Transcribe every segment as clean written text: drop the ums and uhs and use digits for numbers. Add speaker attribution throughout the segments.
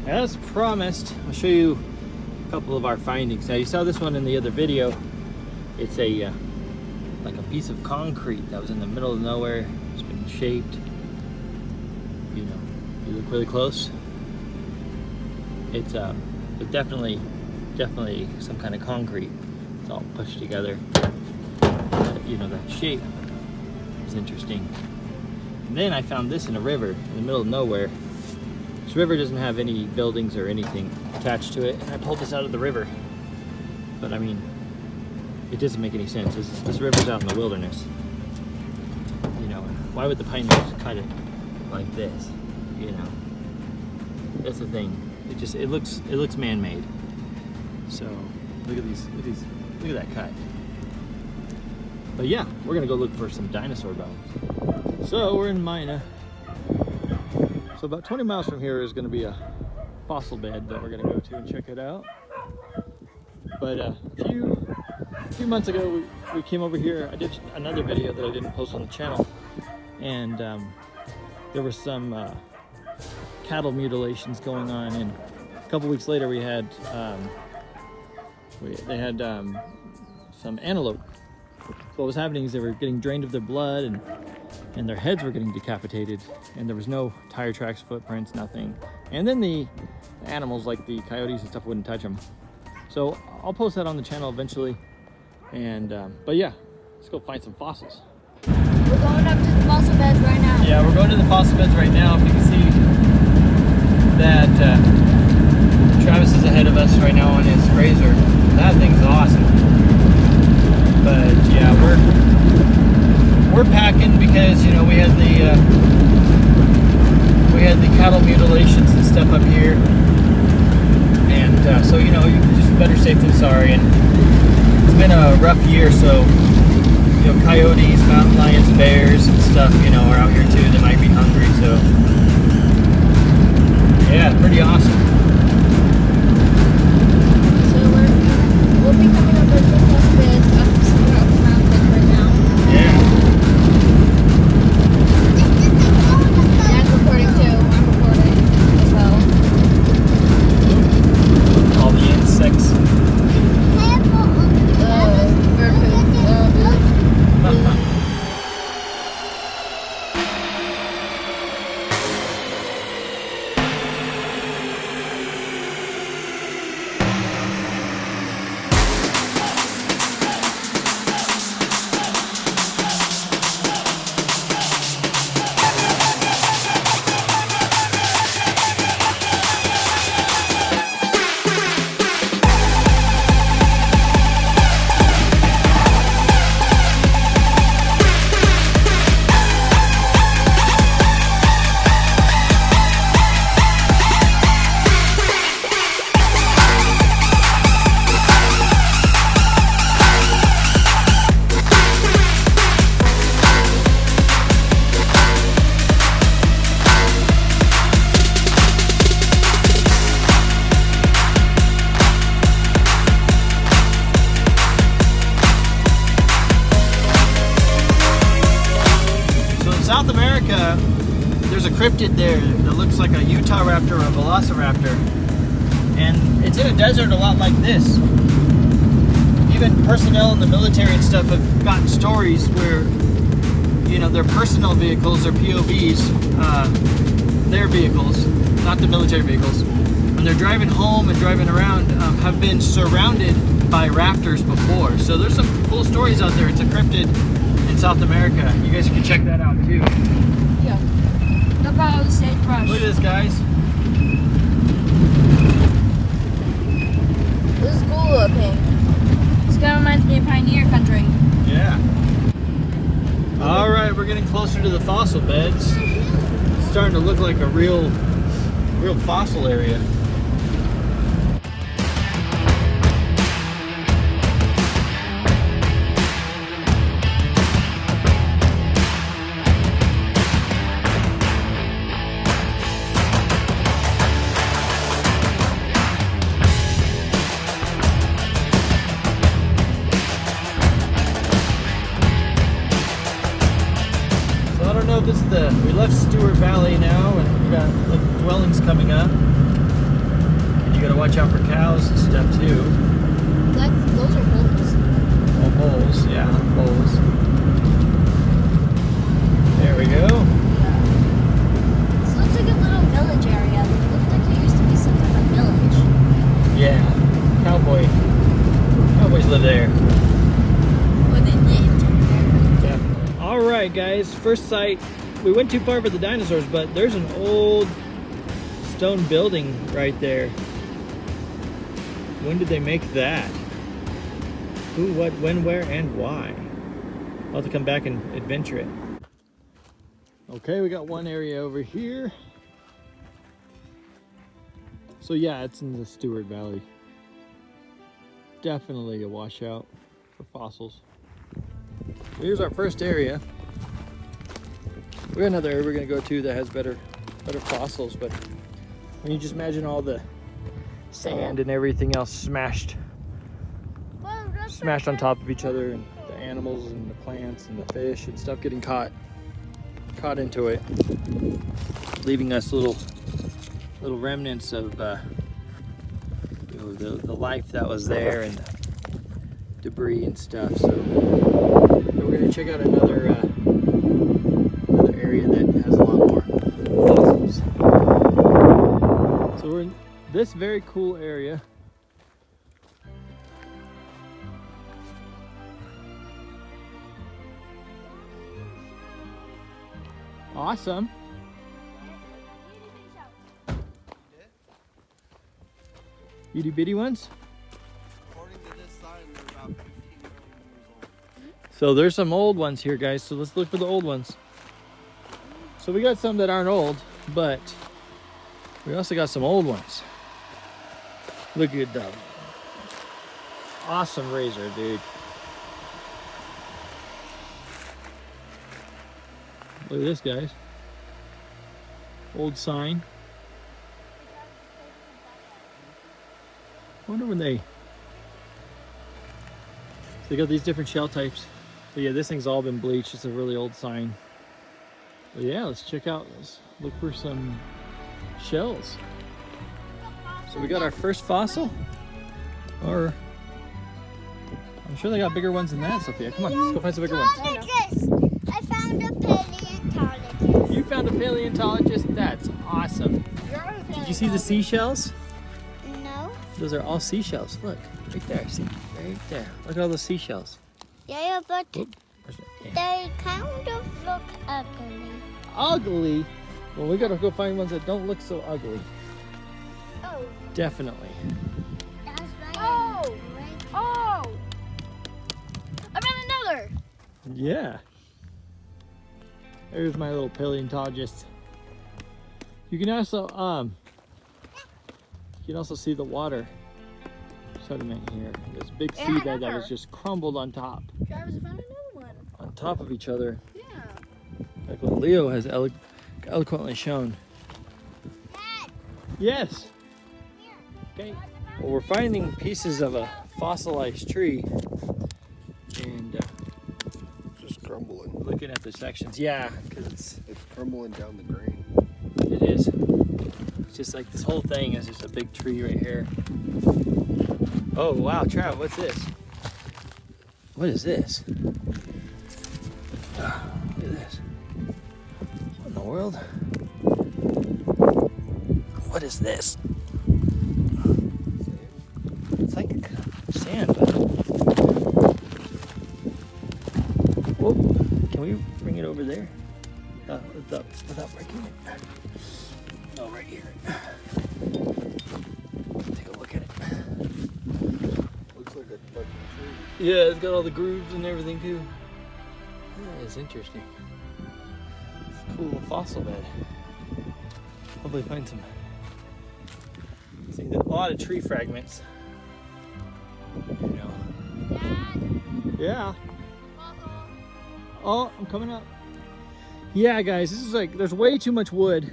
Speaker 1: As promised, I'll show you a couple of our findings. Now you saw this one in the other video. It's a like a piece of concrete that was in the middle of nowhere. It's been shaped. You know, you look really close. It's definitely some kind of concrete. It's all pushed together. You know, that shape is interesting. And then I found this in a river in the middle of nowhere. This river doesn't have any buildings or anything attached to it, and I pulled this out of the river. But I mean, it doesn't make any sense. This river's out in the wilderness. You know, why would the pioneers cut it like this? You know, that's the thing. It looks man-made. So look at that cut. But yeah, we're gonna go look for some dinosaur bones. So we're in Mina. So about 20 miles from here is gonna be a fossil bed that we're gonna go to and check it out. But a few months ago, we came over here. I did another video that I didn't post on the channel, and there were some cattle mutilations going on. And a couple weeks later, we had some antelope. What was happening is they were getting drained of their blood, and their heads were getting decapitated, and there was no tire tracks, footprints, nothing. And then the animals like the coyotes and stuff wouldn't touch them. So I'll post that on the channel eventually. And but yeah, let's go find some fossils.
Speaker 2: We're going up to the fossil beds right now.
Speaker 1: Yeah, we're going to the fossil beds right now. You can see that Travis is ahead of us right now on his razor. That thing's awesome. But yeah, we're packing because, you know, we had the cattle mutilations and stuff up here, and so, you know, you just better safe than sorry. And it's been a rough year, so, you know, coyotes, mountain lions, bears, and stuff, you know, are out here too. They might be hungry, so yeah, pretty awesome.
Speaker 2: So we'll be coming over to the fossil beds up the mountain right now.
Speaker 1: Yeah.
Speaker 2: Dad's recording too. I'm recording as well.
Speaker 1: All the insects.
Speaker 2: Bird food. South America, there's a cryptid there that looks like a Utah raptor or a velociraptor, and it's in a desert a lot like this. Even personnel in the military and stuff have gotten stories where, you know, their personal vehicles, their POVs, their vehicles, not the military vehicles, when they're driving home and driving around, have been surrounded by raptors before. So there's some cool stories out there. It's a cryptid in South America. You guys can check that out too. Yeah. Look at all the sagebrush.
Speaker 1: Look at this, guys.
Speaker 2: This is cool looking. This kind of reminds me of Pioneer Country.
Speaker 1: Yeah. All right, we're getting closer to the fossil beds. It's starting to look like a real fossil area. I don't know if this is we left Stewart Valley now, and we got like dwellings coming up.
Speaker 2: gotta watch out for cows and stuff too.
Speaker 3: Those are bulls.
Speaker 2: Oh, bulls, yeah, bulls. There we go.
Speaker 3: This looks like a little village area. It looked like there used to be some type of village.
Speaker 2: Yeah, cowboys live there.
Speaker 3: Where they lived.
Speaker 2: Yeah. All right, guys, first sight. We went too far for the dinosaurs, but there's an old stone building right there. When did they make that? Who, what, when, where, and why? I'll have to come back and adventure it. Okay, we got one area over here. So yeah, it's in the Stewart Valley. Definitely a washout for fossils. Here's our first area. We got another area we're gonna go to that has better fossils, but when you just imagine all the sand and everything else smashed on top of each other, and the animals and the plants and the fish and stuff getting caught into it, leaving us little remnants of you know, the life that was there and the debris and stuff. So we're gonna check out another area that has a lot more fossils. So we're in this very cool area. Awesome. Itty bitty ones?
Speaker 4: According to this sign, they're about 15 million years old.
Speaker 2: So there's some old ones here, guys. So let's look for the old ones. So we got some that aren't old, but we also got some old ones. Look at that. Awesome razor, dude. Look at this, guys. Old sign. I wonder when they got these different shell types. But yeah, this thing's all been bleached. It's a really old sign. But yeah, let's look for some shells. So we got our first fossil. Or I'm sure they got bigger ones than that, Sophia. Come on, let's go find some bigger ones.
Speaker 5: Look at this. I found a paleontologist.
Speaker 2: You found a paleontologist? That's awesome. Did you see the seashells?
Speaker 5: No.
Speaker 2: Those are all seashells. Look, right there. See? Right there. Look at all those seashells.
Speaker 5: Yeah, but
Speaker 2: Whoop. Where's it? Yeah.
Speaker 5: they kind of look ugly.
Speaker 2: Ugly? Well, we gotta go find ones that don't look so ugly.
Speaker 5: Oh.
Speaker 2: Definitely.
Speaker 5: That's right.
Speaker 3: Oh! Oh! I found another!
Speaker 2: Yeah. There's my little paleontologist. You can also see the water sediment here. This big
Speaker 3: And
Speaker 2: seabed that
Speaker 3: another.
Speaker 2: was just crumbled on top.
Speaker 3: Travis, I found another one.
Speaker 2: On top of each other.
Speaker 3: Yeah.
Speaker 2: Like what Leo has eloquently shown.
Speaker 5: Dad,
Speaker 2: Yes.
Speaker 5: here.
Speaker 2: Okay. Well, we're finding pieces of a fossilized tree and
Speaker 4: Just crumbling.
Speaker 2: looking at the sections. Yeah, because
Speaker 4: It's crumbling down the grain.
Speaker 2: it is. It's just like this whole thing is just a big tree right here. Oh wow, Trav, what's this? What is this? Look at this. What in the world? What is this? It's like sand, but whoa! Can we bring it over there? Without breaking it. Oh, right here. Take a look at it.
Speaker 4: Looks like a fucking tree.
Speaker 2: Yeah, it's got all the grooves and everything too. That is interesting. It's a cool little fossil bed. Hopefully find some. See, a lot of tree fragments. You know.
Speaker 5: Dad,
Speaker 2: Yeah.
Speaker 5: fossil.
Speaker 2: Oh, I'm coming up. Yeah, guys, this is like, there's way too much wood.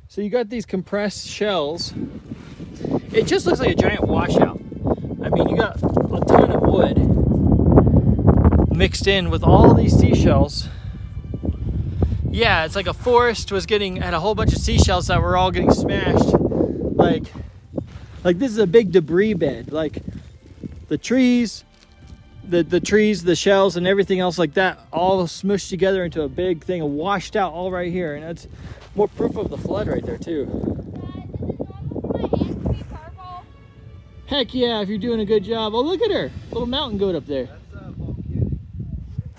Speaker 2: So you got these compressed shells. It just looks like a giant washout. I mean, you got a ton of wood mixed in with all these seashells. Yeah, it's like a forest had a whole bunch of seashells that were all getting smashed. Like, Like this is a big debris bed. Like the trees, the shells and everything else like that all smushed together into a big thing and washed out all right here. And that's more proof of the flood right there too. Heck yeah, if you're doing a good job. Oh, look at her. Little mountain goat up there.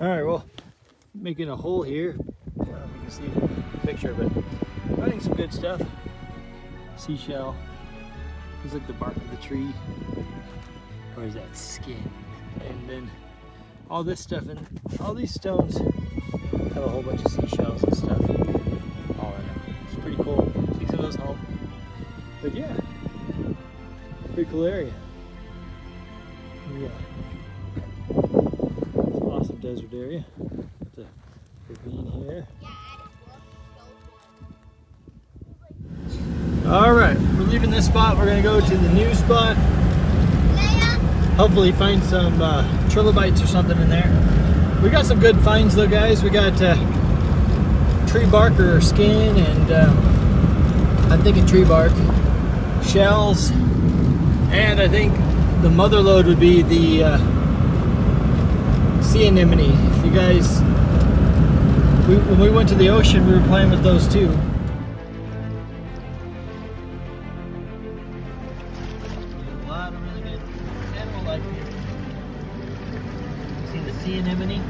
Speaker 2: All right, well, making a hole here. I don't know if you can see the picture, but finding some good stuff. Seashell. Looks like the bark of the tree. Or is that skin? And then all this stuff, and all these stones have a whole bunch of seashells and stuff all in them. It's pretty cool. Take some of those home. But yeah, pretty cool area. Yeah. Awesome desert area. Got the ravine here. All right, we're leaving this spot. We're gonna go to the new spot. Hopefully find some trilobites or something in there. We got some good finds though, guys. We got tree bark or skin, and I'm thinking tree bark, shells, and I think the mother lode would be the sea anemone. If you guys, when we went to the ocean, we were playing with those too. A lot of really good animal life here. See the sea anemone?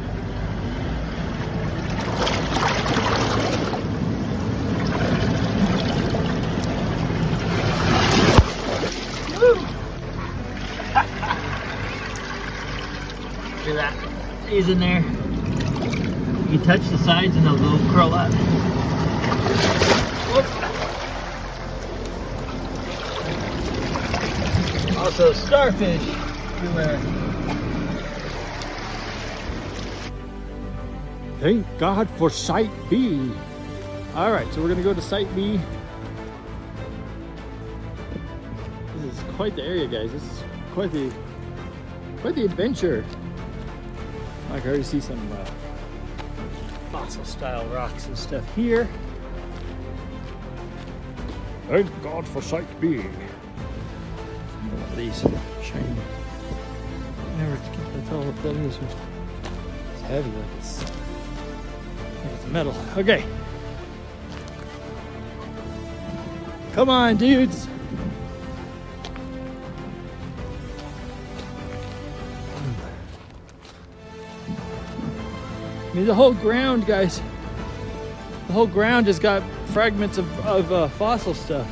Speaker 2: Look at that. He's in there. You can touch the sides and they'll curl up. Whoop. Also starfish everywhere. Thank God for Site B. All right, so we're gonna go to Site B. This is quite the area, guys. This is quite the adventure. I can already see some fossil style rocks and stuff here. Thank God for Site B. One of these shiny. I never can tell what that is. It's heavy, like it's metal. Okay. Come on, dudes. I mean, the whole ground, guys. The whole ground has got fragments of fossil stuff.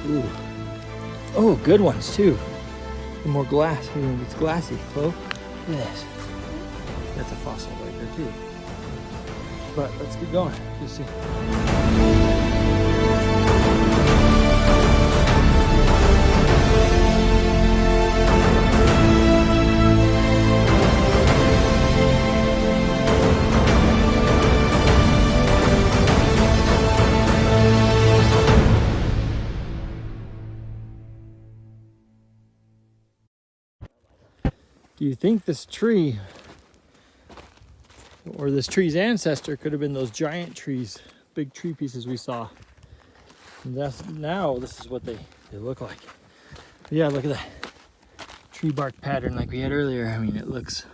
Speaker 2: Ooh. Oh, good ones too. And more glass. It's glassy. Oh, look at this. That's a fossil right there too. But let's keep going. Just see. Do you think this tree, or this tree's ancestor, could have been those giant trees, big tree pieces we saw? And now this is what they look like. But yeah, look at that tree bark pattern like we had earlier. I mean, it looks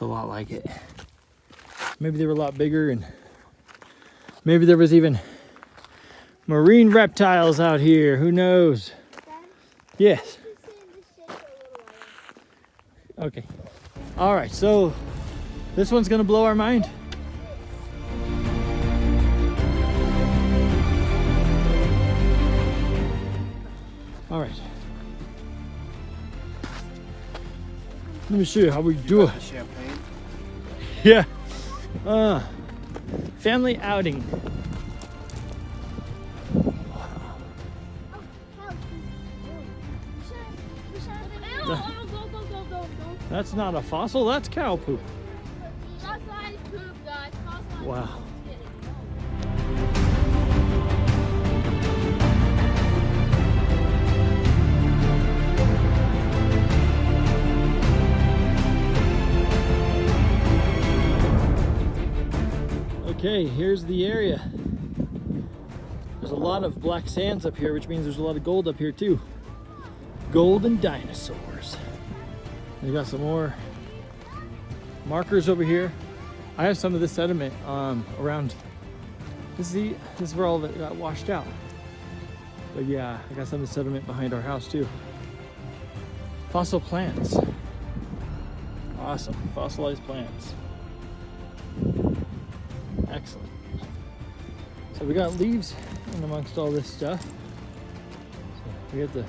Speaker 2: a lot like it. Maybe they were a lot bigger, and maybe there was even marine reptiles out here. Who knows? Yes. Okay. All right, so this one's gonna blow our mind. All right. Let me show you how we do it.
Speaker 4: Champagne.
Speaker 2: Yeah. Family outing. That's not a fossil, that's cow poop. Wow. Okay, here's the area. There's a lot of black sands up here, which means there's a lot of gold up here too. Gold and dinosaurs. They got some more markers over here. I have some of this sediment around. This is where all of it got washed out. But yeah, I got some of the sediment behind our house too. Fossil plants. Awesome, fossilized plants. Excellent. So we got leaves in amongst all this stuff. So we got the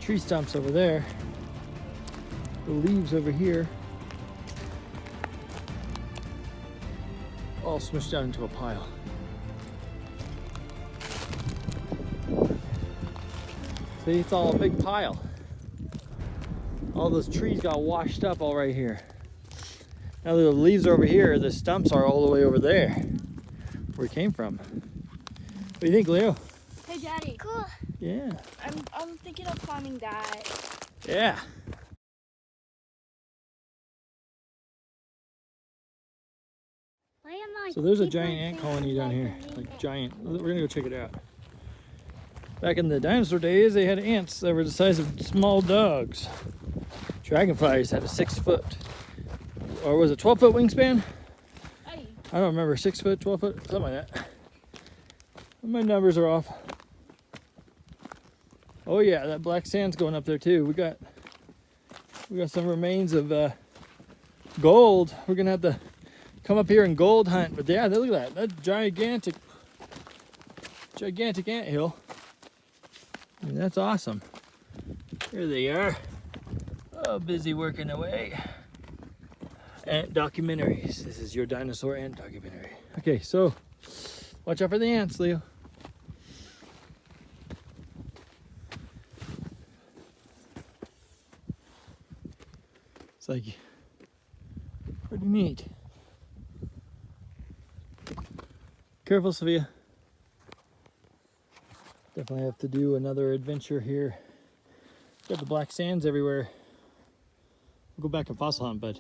Speaker 2: tree stumps over there, the leaves over here, all smushed down into a pile. See, it's all a big pile. All those trees got washed up all right here. Now the leaves are over here, the stumps are all the way over there, where it came from. What do you think, Leo?
Speaker 3: Hey, Daddy.
Speaker 5: Cool.
Speaker 2: Yeah.
Speaker 3: I'm thinking of climbing that.
Speaker 2: Yeah.
Speaker 5: Why am I?
Speaker 2: So there's a giant ant colony down here, like giant. We're gonna go check it out. Back in the dinosaur days, they had ants that were the size of small dogs. Dragonflies had a 6 foot, or was it 12 foot wingspan?
Speaker 3: Hey.
Speaker 2: I don't remember, 6 foot, 12 foot, something like that. My numbers are off. Oh yeah, that black sand's going up there too. We got some remains of gold. We're gonna have to come up here and gold hunt. But yeah, look at that. That's gigantic ant hill. I mean, that's awesome. Here they are. Oh, busy working away. Ant documentaries. This is your dinosaur ant documentary. Okay, so watch out for the ants, Leo. It's like pretty neat. Careful, Sophia. Definitely have to do another adventure here. Got the black sands everywhere. We'll go back and fossil hunt, but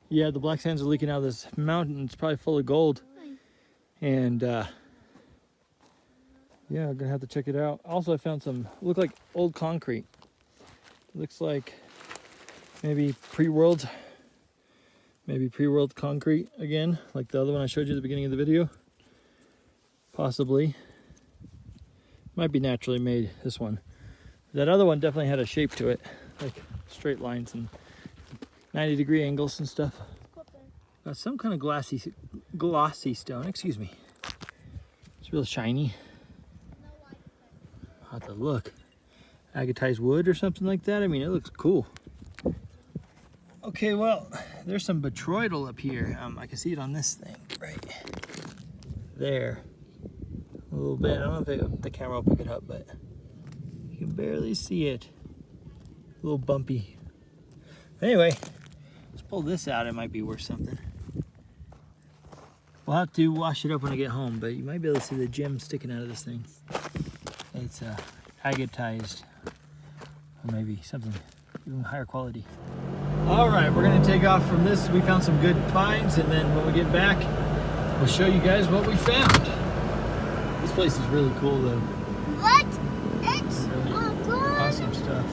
Speaker 2: yeah, the black sands are leaking out of this mountain. It's probably full of gold. And yeah, I'm gonna have to check it out. Also, I found some, look like old concrete. Looks like maybe pre-world concrete again, like the other one I showed you at the beginning of the video. Possibly. Might be naturally made, this one. That other one definitely had a shape to it, like straight lines and 90-degree angles and stuff. Got some kind of glossy stone, excuse me. It's real shiny. I'll have to look. Agatized wood or something like that. I mean, it looks cool. Okay, well, there's some botryoidal up here. I can see it on this thing right there. A little bit. I don't know if the camera will pick it up, but you can barely see it. A little bumpy. Anyway, let's pull this out. It might be worth something. We'll have to wash it up when I get home, but you might be able to see the gem sticking out of this thing. It's agatized, or maybe something even higher quality. All right, we're gonna take off from this. We found some good finds, and then when we get back, we'll show you guys what we found. This place is really cool though.
Speaker 5: What? It's
Speaker 2: Really
Speaker 5: good.
Speaker 2: awesome stuff.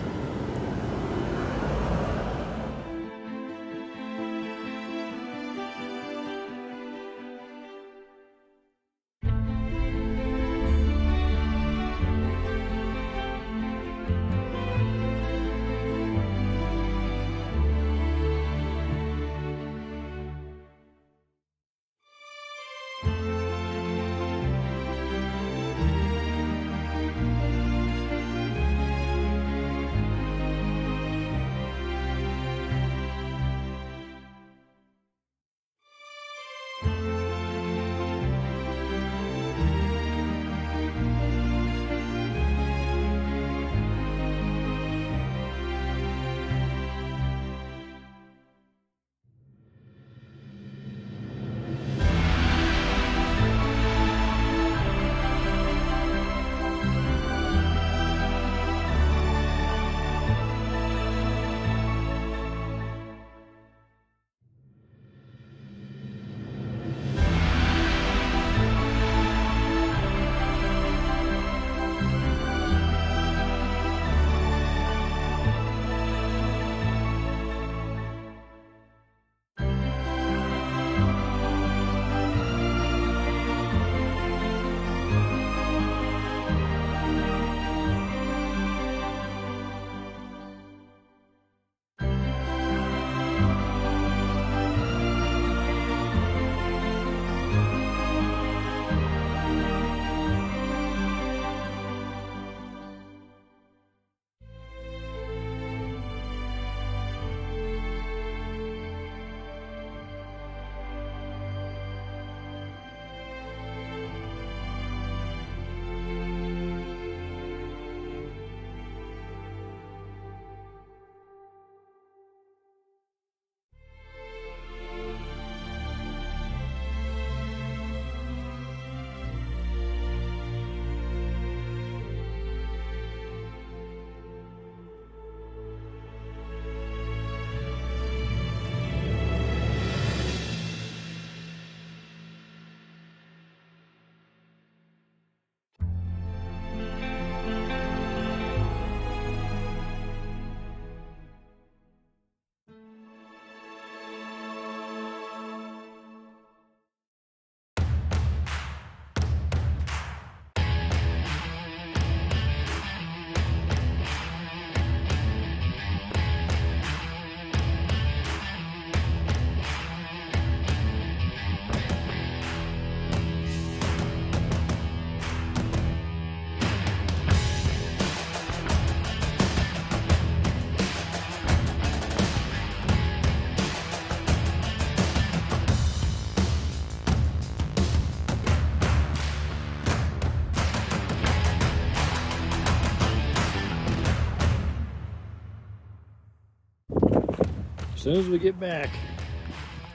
Speaker 1: soon as we get back,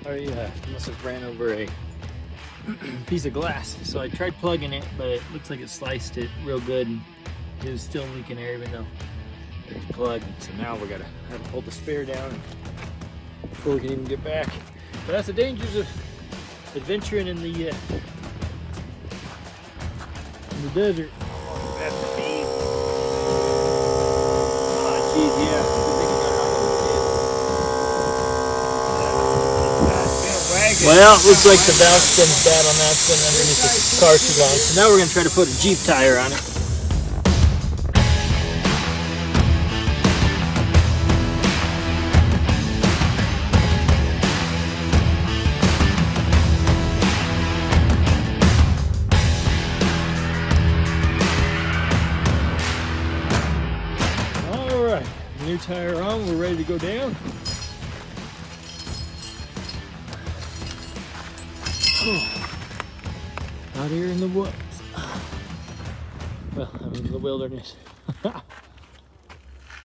Speaker 1: I must have ran over a piece of glass. So I tried plugging it, but it looks like it sliced it real good, and it was still leaking air even though it was plugged. So now we gotta have to hold the spare down before we can even get back. But that's the dangers of adventuring in the desert. That's the beef. Oh, geez, yeah. Good thing I got it on the well, it looks like the mount's been sat on that for another far too long. So now we're gonna try to put a Jeep tire on it. New tire on, we're ready to go down. Out here in the woods. Well, I'm in the wilderness.